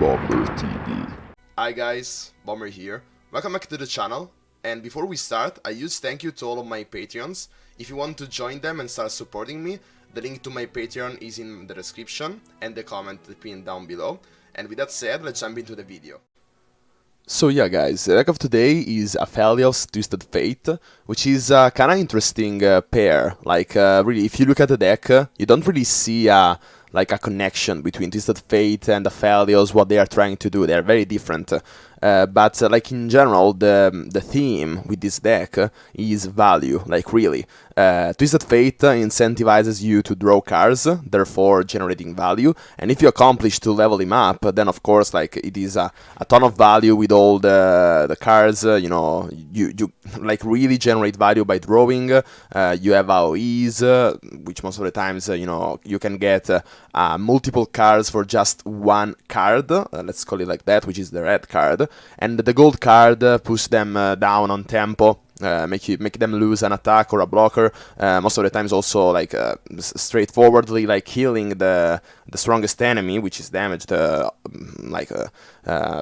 Bomber TV. Hi guys, Bomber here. Welcome back to the channel. And before we start, a huge thank you to all of my Patreons. If you want to join them and start supporting me, the link to my Patreon is in the description and the comment pinned down below. And with that said, let's jump into the video. So yeah guys, the deck of today is APHELIOS Twisted Fate, which is a kinda interesting pair. Like, really, if you look at the deck, you don't really see like a connection between Twisted Fate and APHELIOS, what they are trying to do. They are very different. But like in general, the theme with this deck is value, like really. Twisted Fate incentivizes you to draw cards, therefore generating value, and if you accomplish to level him up, then of course like it is a ton of value with all the cards, you know, you like really generate value by drawing. You have AOEs, which most of the times, you know, you can get multiple cards for just one card, let's call it like that, which is the red card, and the gold card push them down on tempo. Make them lose an attack or a blocker. Most of the times also like straightforwardly like healing the strongest enemy, which is damaged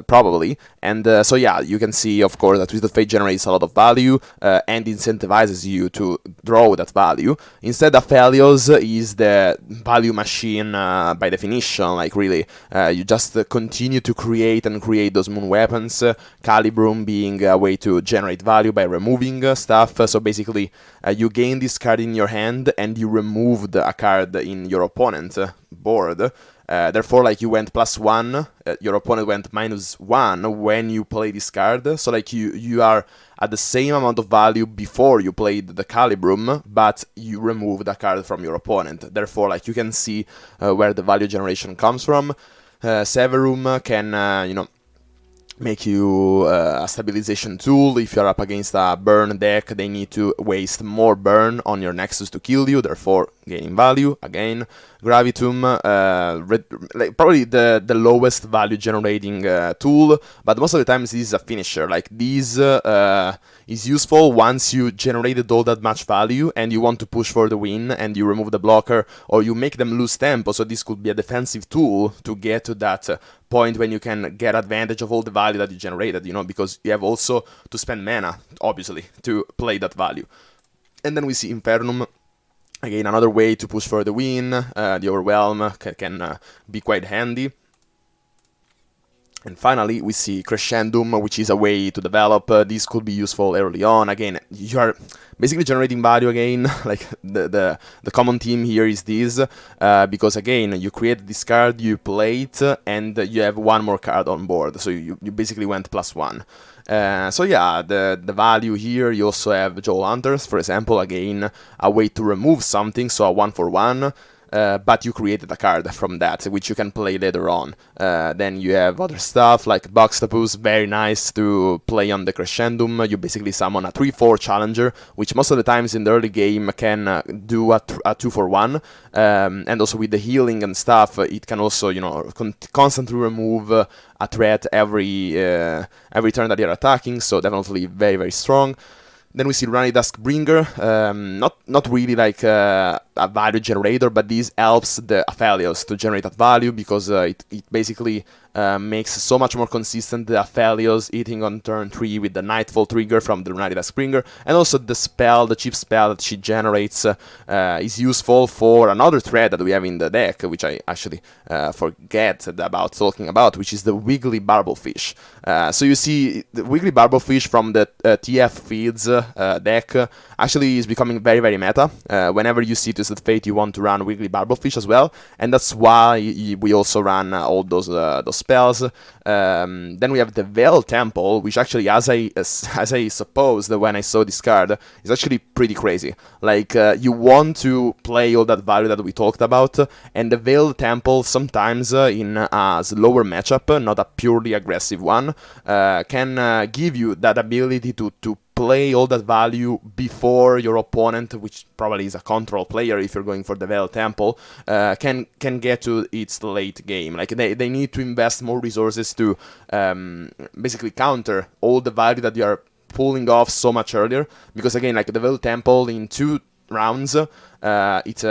probably. And so yeah, you can see of course that Twisted Fate generates a lot of value and incentivizes you to draw that value. Instead, APHELIOS is the value machine by definition. Like really, you just continue to create and create those moon weapons. Calibrum being a way to generate value by removing stuff. So basically, you gain this card in your hand and you removed a card in your opponent's board. Therefore, like you went +1, your opponent went -1 when you play this card. So like you are at the same amount of value before you played the Calibrum, but you removed a card from your opponent. Therefore, like you can see where the value generation comes from. Severum can, you know, make you a stabilization tool. If you're up against a burn deck, they need to waste more burn on your Nexus to kill you, therefore gaining value. Again, Gravitum, like probably the lowest value generating tool, but most of the times this is a finisher. Like this is useful once you generated all that much value and you want to push for the win and you remove the blocker or you make them lose tempo. So this could be a defensive tool to get to that point when you can get advantage of all the value that you generated, you know, because you have also to spend mana, obviously, to play that value. And then we see Infernum. Again, another way to push for the win. The Overwhelm can be quite handy. And finally, we see Crescendum, which is a way to develop. This could be useful early on. Again, you are basically generating value again. Like the common theme here is this, because again, you create this card, you play it, and you have one more card on board. So you basically went +1. So yeah, the value here, you also have Joel Hunters, for example, again, a way to remove something, so a 1-for-1. But you created a card from that, which you can play later on. Then you have other stuff like Boxtopus, very nice to play on the Crescendum. You basically summon a 3-4 challenger, which most of the times in the early game can do a 2-for-1. And also with the healing and stuff, it can also, you know, constantly remove a threat every turn that you're attacking. So definitely very, very strong. Then we see Runny Duskbringer, not really like a value generator, but this helps the APHELIOS to generate that value because it basically makes so much more consistent the APHELIOS hitting on turn 3 with the Nightfall trigger from the Runny Duskbringer, and also the spell, the chief spell that she generates is useful for another thread that we have in the deck, which I actually forget about talking about, which is the Wiggly Barbelfish. So you see, the Wiggly Barbelfish from the TF Feeds deck actually is becoming very, very meta. Whenever you see Twisted Fate, you want to run Wiggly Barbelfish as well, and that's why we also run all those spells. Then we have the Veil Temple, which actually, as I supposed when I saw this card, is actually pretty crazy. Like, you want to play all that value that we talked about, and the Veil Temple sometimes in a slower matchup, not a purely aggressive one, can give you that ability to play all that value before your opponent, which probably is a control player if you're going for the Veil Temple, can get to its late game. Like they need to invest more resources to basically counter all the value that you are pulling off so much earlier, because again, like the Veil Temple in 2 rounds, it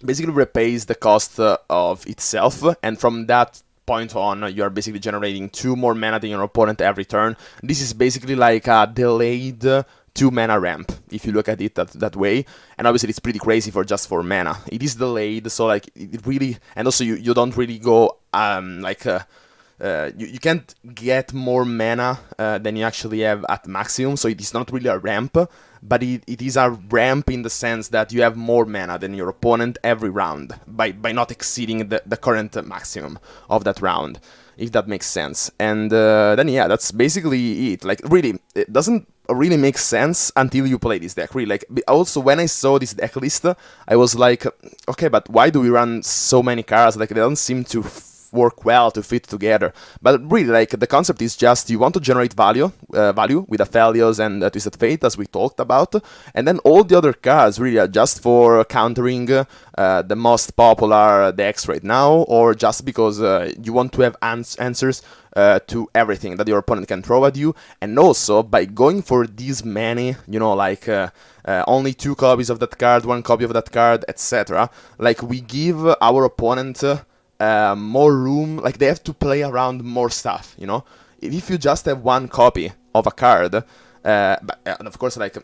basically repays the cost of itself, and from that point on, you are basically generating 2 more mana than your opponent every turn. This is basically like a delayed 2 mana ramp, if you look at it that way. And obviously it's pretty crazy for just 4 mana. It is delayed, so like it really, and also you don't really go you can't get more mana than you actually have at maximum, so it is not really a ramp, but it is a ramp in the sense that you have more mana than your opponent every round by not exceeding the current maximum of that round, if that makes sense. And then yeah, that's basically it. Like really, it doesn't really make sense until you play this deck. Really, like also when I saw this deck list, I was like, okay, but why do we run so many cards? Like they don't seem to work well to fit together. But really, like the concept is just you want to generate value with APHELIOS and Twisted Fate, as we talked about, and then all the other cards really are just for countering the most popular decks right now, or just because you want to have answers to everything that your opponent can throw at you. And also by going for these many, you know, like only 2 copies of that card, 1 copy of that card, etc., like we give our opponent more room. Like they have to play around more stuff, you know. If you just have 1 copy of a card, but of course, like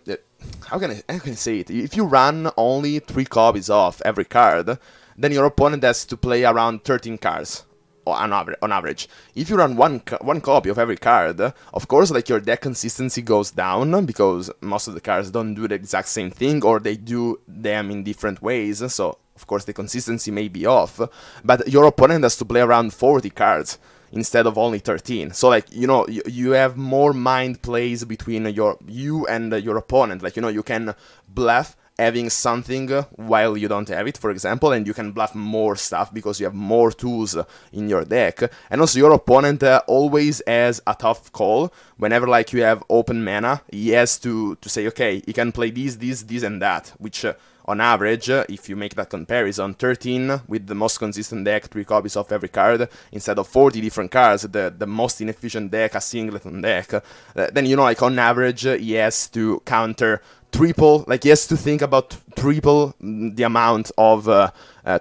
how can I say it? If you run only 3 copies of every card, then your opponent has to play around 13 cards on average. If you run one copy of every card, of course, like your deck consistency goes down because most of the cards don't do the exact same thing, or they do them in different ways. So of course the consistency may be off, but your opponent has to play around 40 cards instead of only 13. So like, you know, you have more mind plays between you and your opponent. Like, you know, you can bluff having something while you don't have it, for example, and you can bluff more stuff because you have more tools in your deck. And also your opponent always has a tough call. Whenever like you have open mana, he has to say, okay, he can play this, and that, which on average, if you make that comparison, 13 with the most consistent deck, 3 copies of every card, instead of 40 different cards, the most inefficient deck, a singleton deck, then, you know, like on average, he has to counter triple, like he has to think about triple the amount of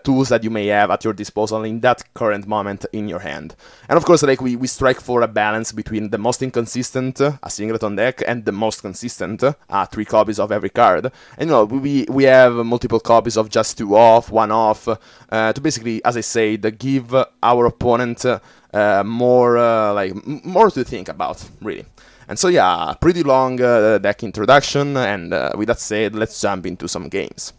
tools that you may have at your disposal in that current moment in your hand. And of course, like we strike for a balance between the most inconsistent, a singleton deck, and the most consistent, 3 copies of every card. And you know, we have multiple copies of just 2 off, 1 off, to basically, as I said, give our opponent more to think about, really. And so yeah, pretty long deck introduction, and with that said, let's jump into some games.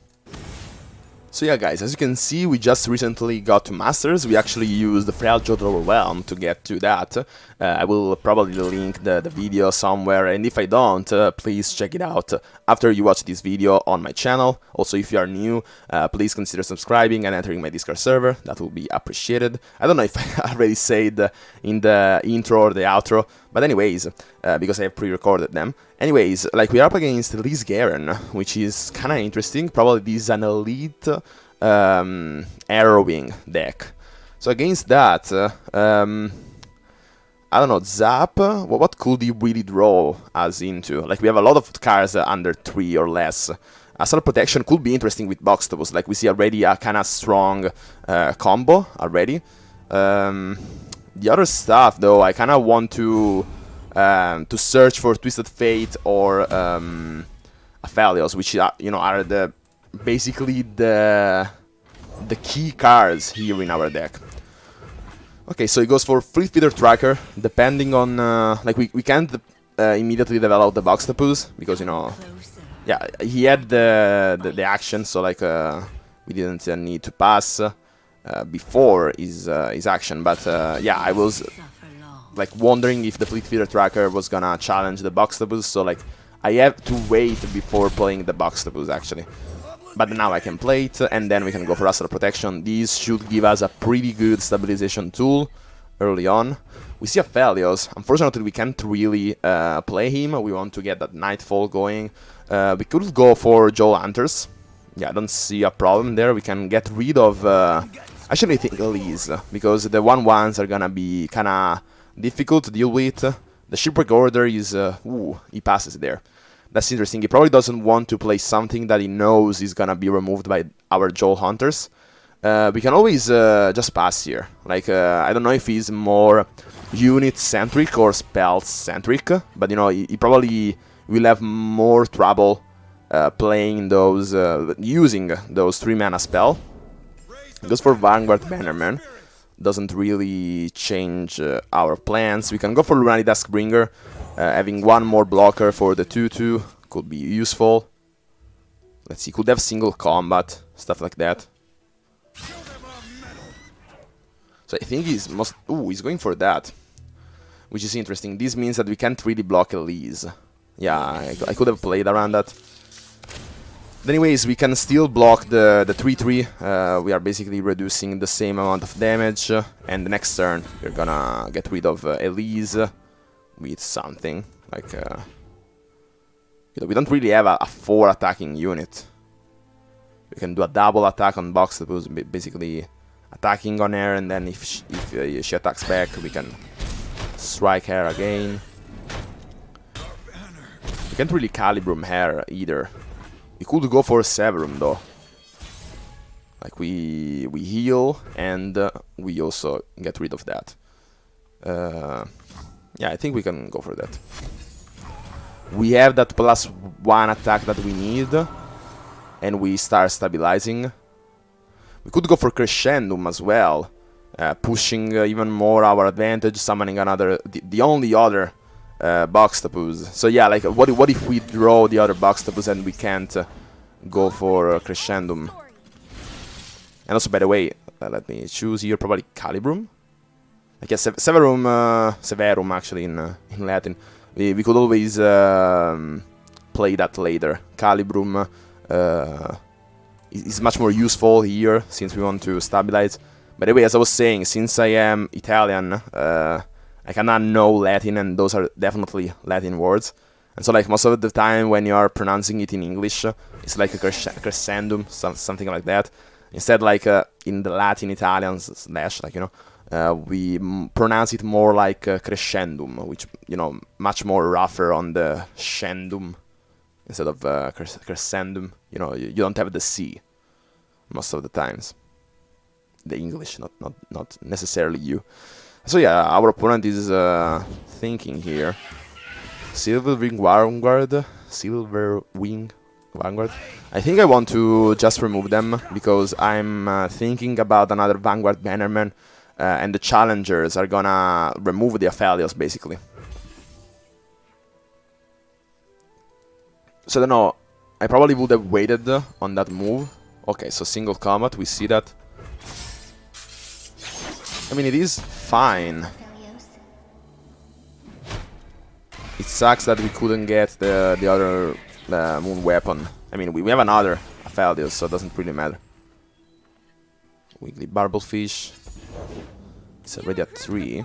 So yeah guys, as you can see, we just recently got to Masters. We actually used the Fragile Overwhelm to get to that. I will probably link the video somewhere, and if I don't, please check it out after you watch this video on my channel. Also, if you are new, please consider subscribing and entering my Discord server. That will be appreciated. I don't know if I already said in the intro or the outro, but anyways, because I have pre-recorded them. Anyways, like we are up against Liz Garen, which is kind of interesting. Probably this is an elite arrowing deck. So against that, I don't know, Zap, what could he really draw us into? Like we have a lot of cards under 3 or less. Assault Protection could be interesting with Boxtopus. Like we see already a kind of strong combo already. The other stuff, though, I kind of want to search for Twisted Fate or APHELIOS, which are, you know, are basically the key cards here in our deck. Okay, so he goes for Fleet Feeder Tracker. Depending on like we can't immediately develop the Boxtopus because, you know, yeah, he had the action, so like we didn't need to pass before his action. But yeah, I was like wondering if the Fleet Feeder Tracker was gonna challenge the Boxtopus, so like I have to wait before playing the Boxtopus actually. But now I can play it, and then we can go for Assault Protection. These should give us a pretty good stabilization tool early on. We see APHELIOS. Unfortunately, we can't really play him. We want to get that Nightfall going. We could go for Joel Hunters. Yeah, I don't see a problem there. We can get rid of... actually, I think Elise, because the 1/1s are gonna be kinda difficult to deal with. The Shipwreck Order is... ooh, he passes there. That's interesting. He probably doesn't want to play something that he knows is gonna be removed by our Joel Hunters. we can always just pass here. Like, I don't know if he's more unit-centric or spell-centric, but you know, he probably will have more trouble playing those, using those 3 mana spell. Goes for Vanguard Bannerman. Doesn't really change our plans. We can go for Lunari Duskbringer. Having 1 more blocker for the 2/2 could be useful. Let's see, could have single combat, stuff like that. So I think he's he's going for that, which is interesting. This means that we can't really block Elise. Yeah, I could have played around that. But anyways, we can still block the 3/3. We are basically reducing the same amount of damage, and the next turn we're gonna get rid of Elise with something like. We don't really have a 4 attacking unit. We can do a double attack on Box that was basically attacking on her, and then if she attacks back, we can strike her again. We can't really Calibrum her either. We could go for Severum though. Like we heal and we also get rid of that. Yeah, I think we can go for that. We have that +1 attack that we need, and we start stabilizing. We could go for Crescendum as well, pushing even more our advantage, summoning another, the only other Boxtopus. So yeah, like what if we draw the other Boxtopus and we can't go for Crescendum? And also, by the way, let me choose here probably Calibrum. I guess Severum actually in Latin. We could always play that later. Calibrum is much more useful here since we want to stabilize. By the way, as I was saying, since I am Italian, I cannot know Latin, and those are definitely Latin words. And so, like, most of the time when you are pronouncing it in English, it's like a crescendum, something like that. Instead, like in the Latin Italian slash, like, you know, we pronounce it more like crescendum, which, you know, much more rougher on the scendum instead of crescendum. You know, you don't have the C most of the times. The English, not necessarily you. So yeah, our opponent is thinking here. Silver Wing Vanguard. I think I want to just remove them because I'm thinking about another Vanguard Bannerman, and the challengers are gonna remove the Aphelios basically. So I don't know. I probably would have waited on that move. Okay, so single combat, we see that. I mean, it is fine. It sucks that we couldn't get the other moon weapon. I mean, we have another Aphelios, so it doesn't really matter. Wiggly Barblefish. It's already at 3.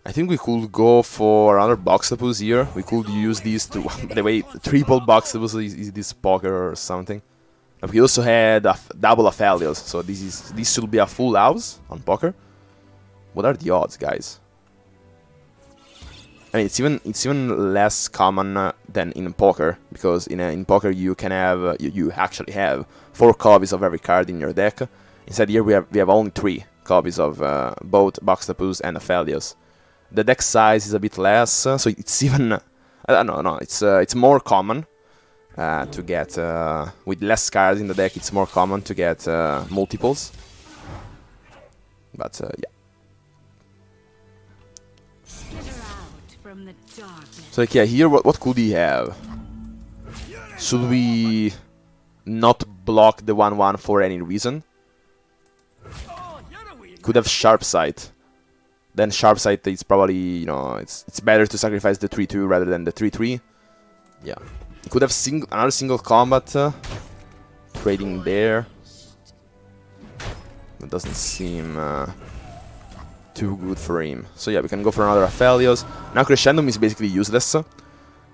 I think we could go for another Boxtopus here. We could use these two. By the way, triple Boxtopus is this poker or something. And we also had a double Aphelios, so this should be a full house on poker. What are the odds, guys? I mean, it's even less common than in poker, because in poker you can have you actually have 4 copies of every card in your deck. Instead here we have only 3 copies of both Boxtopus and Aphelios. The deck size is a bit less, so it's even I don't know, it's more common to get with less cards in the deck. It's more common to get multiples. But yeah. So like, yeah, here what could he have? Should we not block the 1/1 for any reason? Could have Sharp Sight. Then Sharp Sight is probably, you know, it's better to sacrifice the 3/2 rather than the 3/3. Yeah. He could have another single combat trading there. That doesn't seem too good for him. So yeah, we can go for another Aphelios. Now Crescendum is basically useless.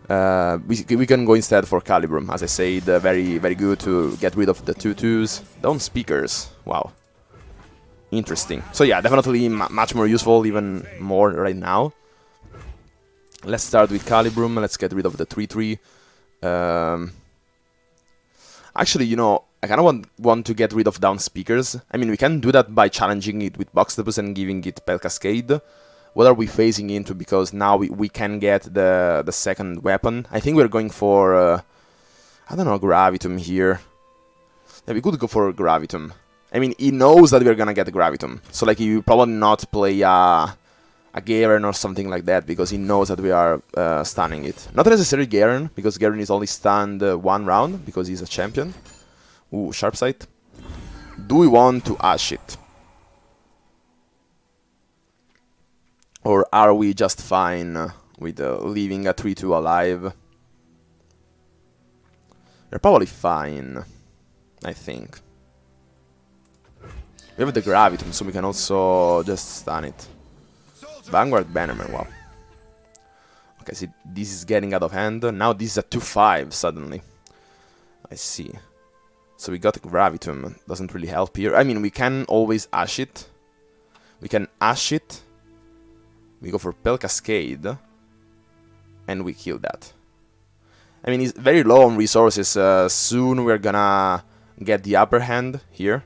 We can go instead for Calibrum. As I said, very good to get rid of the 2/2s. Down Speakers. Wow. Interesting. So yeah, definitely much more useful, even more right now. Let's start with Calibrum. Let's get rid of the 3/3. Actually, you know, I kind of want to get rid of down speakers. I mean, we can do that by challenging it with box depots and giving it Pel Cascade. What are we phasing into? Because now we can get the second weapon. I think we're going for, I don't know, Gravitum here. Yeah, we could go for Gravitum. I mean, he knows that we're gonna get Gravitum. So, like, he will probably not play a Garen or something like that, because he knows that we are stunning it. Not necessarily Garen, because Garen is only stunned 1 round, because he's a champion. Ooh, Sharp Sight. Do we want to Ash it? Or are we just fine with leaving a 3-2 alive? We're probably fine, I think. We have the Gravitum, so we can also just stun it. Vanguard Bannerman, wow. Okay, see, this is getting out of hand. Now this is a 2-5 suddenly. I see. So we got Gravitum, doesn't really help here. I mean, we can always Ash it. We can Ash it. We go for Pel Cascade. And we kill that. I mean, he's very low on resources. Soon we're gonna get the upper hand here.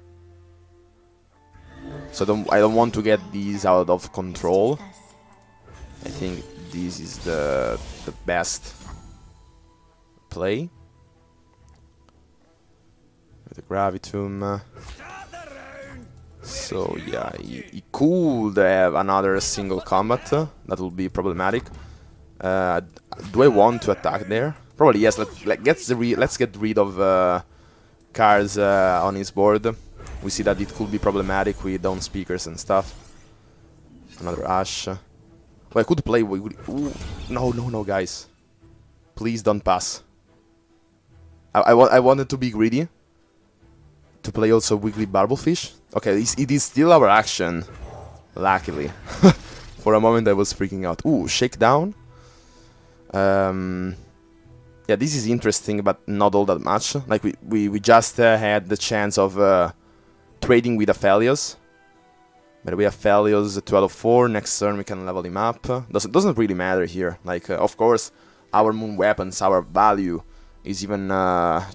So I don't want to get these out of control. I think this is the best play. With the Gravitum. So yeah, he could have another single combat. That would be problematic. Do I want to attack there? Probably yes. Let's get rid of cards on his board. We see that it could be problematic with down speakers and stuff. Another Ash. Well, I could play. Ooh, no, guys. Please don't pass. I wanted to be greedy. To play also Wiggly Barblefish. Okay, it is still our action. Luckily. For a moment I was freaking out. Ooh, Shakedown. Yeah, this is interesting, but not all that much. Like, we just had the chance of trading with APHELIOS. But we have APHELIOS 2 out of 4. Next turn we can level him up. Doesn't really matter here. Like, of course, our moon weapons, our value is even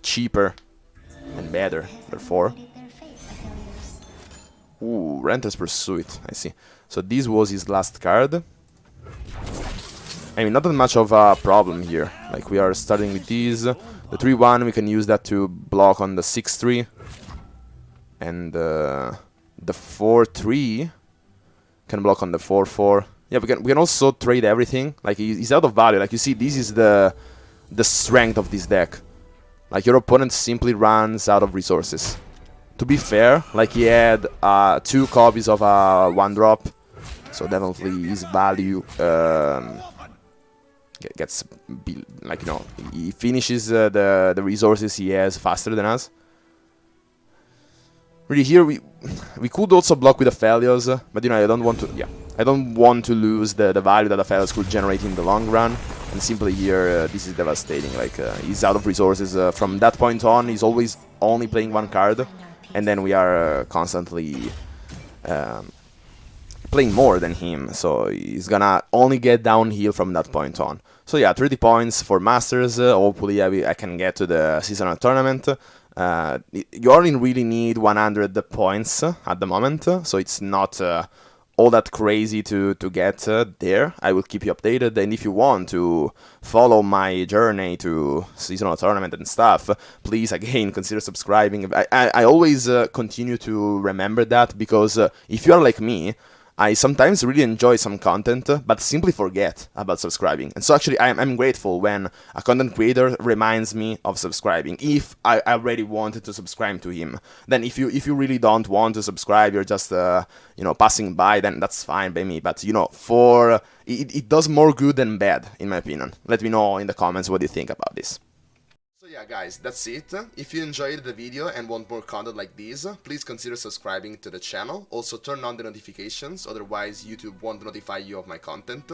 cheaper and better, therefore. Ooh, Renter's Pursuit, I see. So this was his last card. I mean, not that much of a problem here. Like, we are starting with these. The 3-1, we can use that to block on the 6-3. And the 4-3 can block on the 4-4. Yeah, we can also trade everything. Like, he's out of value. Like, you see, this is the strength of this deck. Like, your opponent simply runs out of resources. To be fair, like, he had 2 copies of a 1-drop. So definitely his value gets, like, you know, he finishes the resources he has faster than us. Really, here we could also block with APHELIOS, but, you know, I don't want to lose the value that APHELIOS could generate in the long run. And simply here, this is devastating. Like, he's out of resources. From that point on, he's always only playing 1 card, and then we are constantly playing more than him. So he's gonna only get downhill from that point on. So yeah, 30 points for Masters. Hopefully I can get to the seasonal tournament. You only really need 100 points at the moment, so it's not all that crazy to get there. I will keep you updated, and if you want to follow my journey to seasonal tournament and stuff, please again consider subscribing. I always continue to remember that, because if you are like me, I sometimes really enjoy some content, but simply forget about subscribing. And so actually I'm grateful when a content creator reminds me of subscribing, if I already wanted to subscribe to him. Then if you really don't want to subscribe, you're just you know, passing by, then that's fine by me. But, you know, it does more good than bad, in my opinion. Let me know in the comments what you think about this. So yeah, guys, that's it. If you enjoyed the video and want more content like this, please consider subscribing to the channel. Also, turn on the notifications, otherwise YouTube won't notify you of my content.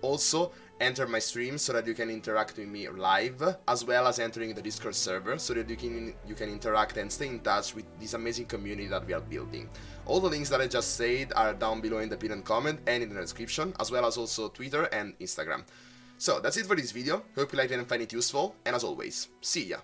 Also, enter my stream so that you can interact with me live, as well as entering the Discord server so that you can interact and stay in touch with this amazing community that we are building. All the links that I just said are down below in the pinned comment and in the description, as well as also Twitter and Instagram. So that's it for this video. Hope you liked it and find it useful, and as always, see ya!